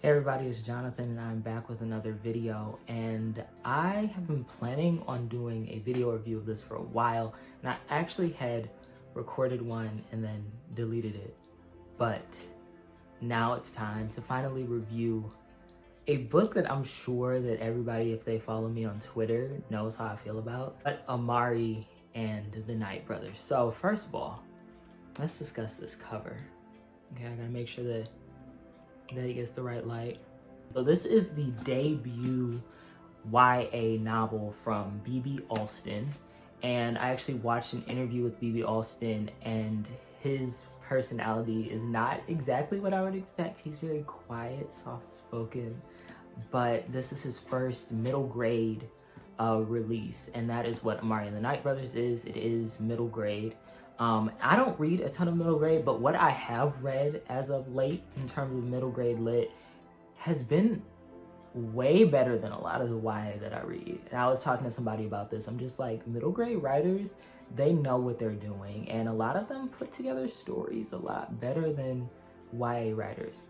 Hey everybody, it's Jonathan and I'm back with another video, and I have been planning on doing a video review of this for a while, and I actually had recorded one and then deleted it, but now it's time to finally review a book that I'm sure that everybody, if they follow me on Twitter, knows how I feel about, but Amari and the Knight Brothers. So first of all, let's discuss this cover. Okay, I gotta make sure that it gets the right light. So this is the debut YA novel from B.B. Alston, and I actually watched an interview with B.B. Alston, and his personality is not exactly what I would expect. He's very quiet, soft-spoken, but this is his first middle grade release, and that is what Amari and the Knight Brothers is. It is middle grade. I don't read a ton of middle grade, but what I have read as of late in terms of middle grade lit has been way better than a lot of the YA that I read. And I was talking to somebody about this. I'm just like, middle grade writers, they know what they're doing, and a lot of them put together stories a lot better than YA writers.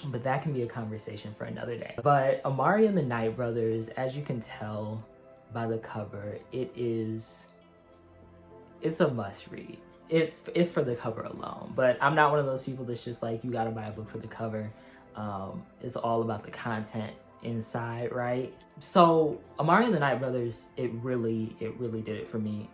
But that can be a conversation for another day. But Amari and the Knight Brothers, as you can tell by the cover, it's a must read, if for the cover alone. But I'm not one of those people that's just like, you gotta buy a book for the cover. It's all about the content inside, right? So Amari and the Knight Brothers, it really did it for me.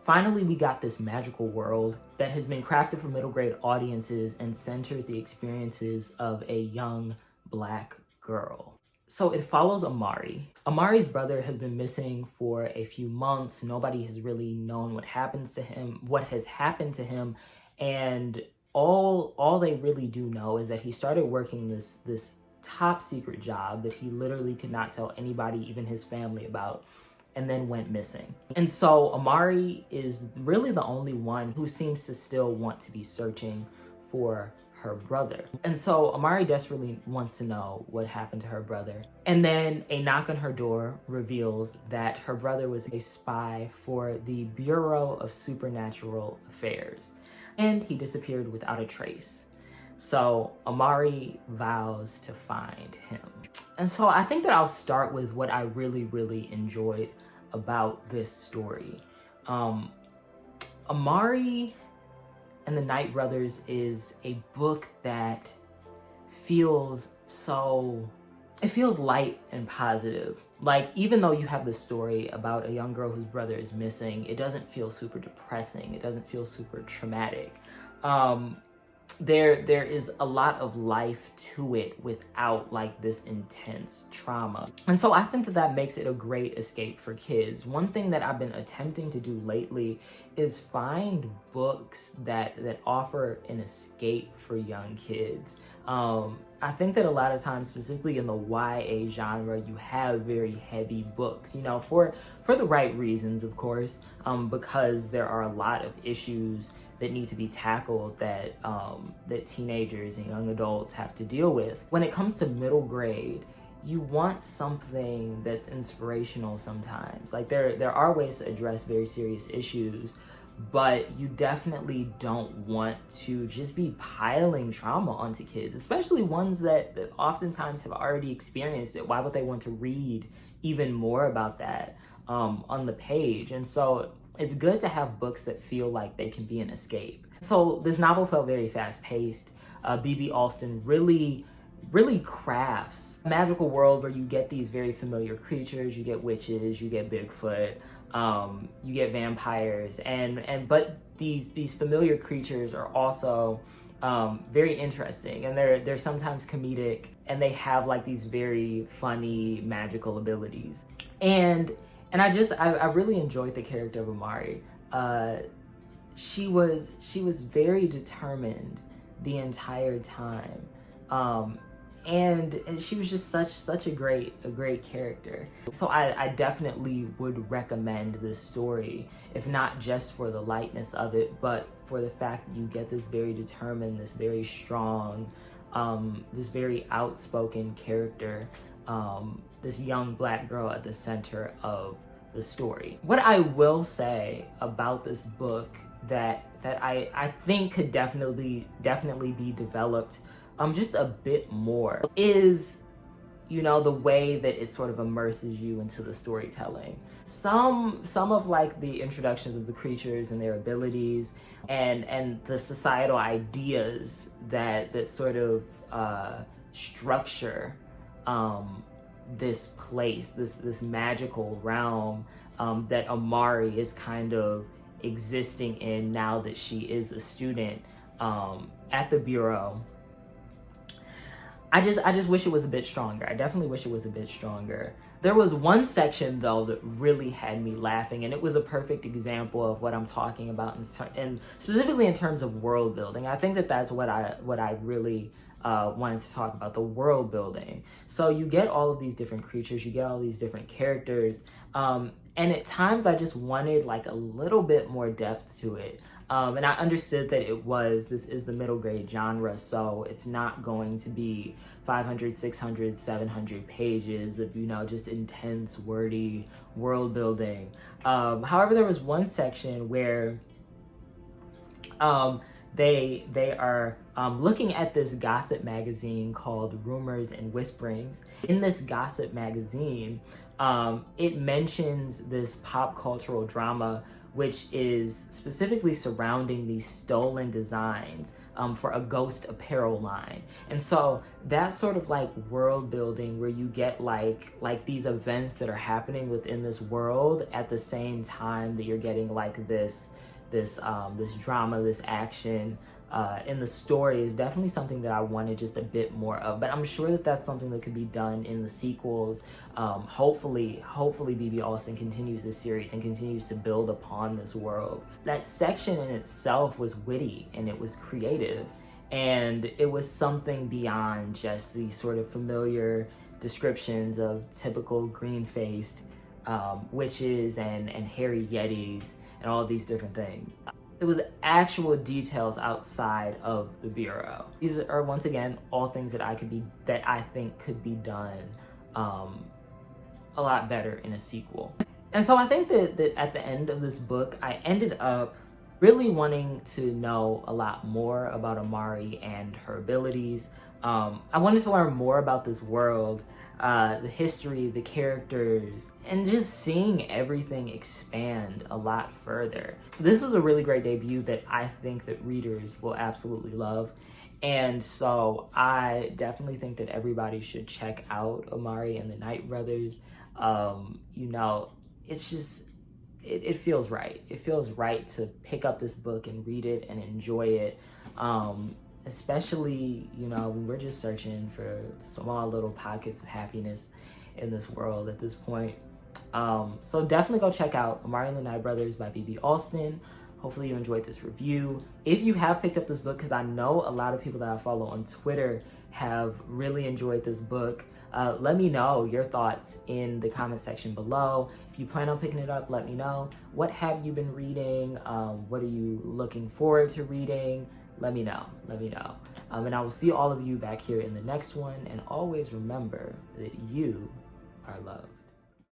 Finally, we got this magical world that has been crafted for middle grade audiences and centers the experiences of a young Black girl. So it follows Amari. Amari's brother has been missing for a few months. Nobody has really known what has happened to him. And all they really do know is that he started working this top secret job that he literally could not tell anybody, even his family, about, and then went missing. And so Amari is really the only one who seems to still want to be searching for her brother. And so Amari desperately wants to know what happened to her brother. And then a knock on her door reveals that her brother was a spy for the Bureau of Supernatural Affairs, and he disappeared without a trace. So Amari vows to find him. And so I think that I'll start with what I really enjoyed about this story. Amari and the Knight Brothers is a book that feels light and positive. Like, even though you have the story about a young girl whose brother is missing, it doesn't feel super depressing. It doesn't feel super traumatic. There is a lot of life to it without like this intense trauma. And so I think that makes it a great escape for kids. One thing that I've been attempting to do lately is find books that offer an escape for young kids. I think that a lot of times, specifically in the YA genre, you have very heavy books, you know, for the right reasons, of course, because there are a lot of issues that need to be tackled that teenagers and young adults have to deal with. When it comes to middle grade, you want something that's inspirational sometimes. Like, there are ways to address very serious issues, but you definitely don't want to just be piling trauma onto kids, especially ones that oftentimes have already experienced it. Why would they want to read even more about that on the page? And so it's good to have books that feel like they can be an escape. So this novel felt very fast-paced. B.B. Alston really crafts a magical world where you get these very familiar creatures. You get witches, you get Bigfoot, you get vampires, but these familiar creatures are also very interesting, and they're sometimes comedic, and they have like these very funny magical abilities. And I really enjoyed the character of Amari. She was very determined the entire time. And she was just such a great character. So I definitely would recommend this story, if not just for the lightness of it, but for the fact that you get this very determined, this very strong, this very outspoken character, this young Black girl at the center of the story. What I will say about this book that I think could definitely be developed just a bit more is, you know, the way that it sort of immerses you into the storytelling. Some of like the introductions of the creatures and their abilities and the societal ideas that sort of structure this place, this magical realm that Amari is kind of existing in now that she is a student at the Bureau. I just wish it was a bit stronger. I definitely wish it was a bit stronger. There was one section though that really had me laughing, and it was a perfect example of what I'm talking about, and specifically in terms of world building. I think that that's what I really wanted to talk about, the world building. So you get all of these different creatures, you get all these different characters, and at times I just wanted like a little bit more depth to it. And I understood that this is the middle grade genre, so it's not going to be 500, 600, 700 pages of, you know, just intense, wordy world building. However, there was one section where they are looking at this gossip magazine called Rumors and Whisperings. In this gossip magazine, it mentions this pop cultural drama which is specifically surrounding these stolen designs for a ghost apparel line. And so that's sort of like world building where you get like these events that are happening within this world at the same time that you're getting like this drama, this action in the story is definitely something that I wanted just a bit more of. But I'm sure that that's something that could be done in the sequels. Hopefully B.B. Alston continues this series and continues to build upon this world. That section in itself was witty and it was creative, and it was something beyond just these sort of familiar descriptions of typical green-faced witches and hairy yetis and all of these different things. It was actual details outside of the Bureau. These are, once again, all things that I think could be done a lot better in a sequel. And so I think that at the end of this book, I ended up really wanting to know a lot more about Amari and her abilities. I wanted to learn more about this world, the history, the characters, and just seeing everything expand a lot further. This was a really great debut that I think that readers will absolutely love. And so I definitely think that everybody should check out Amari and the Knight Brothers. You know, it's just, it feels right. It feels right to pick up this book and read it and enjoy it. Especially, you know, when we're just searching for small little pockets of happiness in this world at this point. So definitely go check out Amari and the Knight Brothers by B.B. Alston. Hopefully you enjoyed this review. If you have picked up this book, because I know a lot of people that I follow on Twitter have really enjoyed this book, let me know your thoughts in the comment section below. If you plan on picking it up, let me know. What have you been reading? What are you looking forward to reading? Let me know. And I will see all of you back here in the next one. And always remember that you are loved.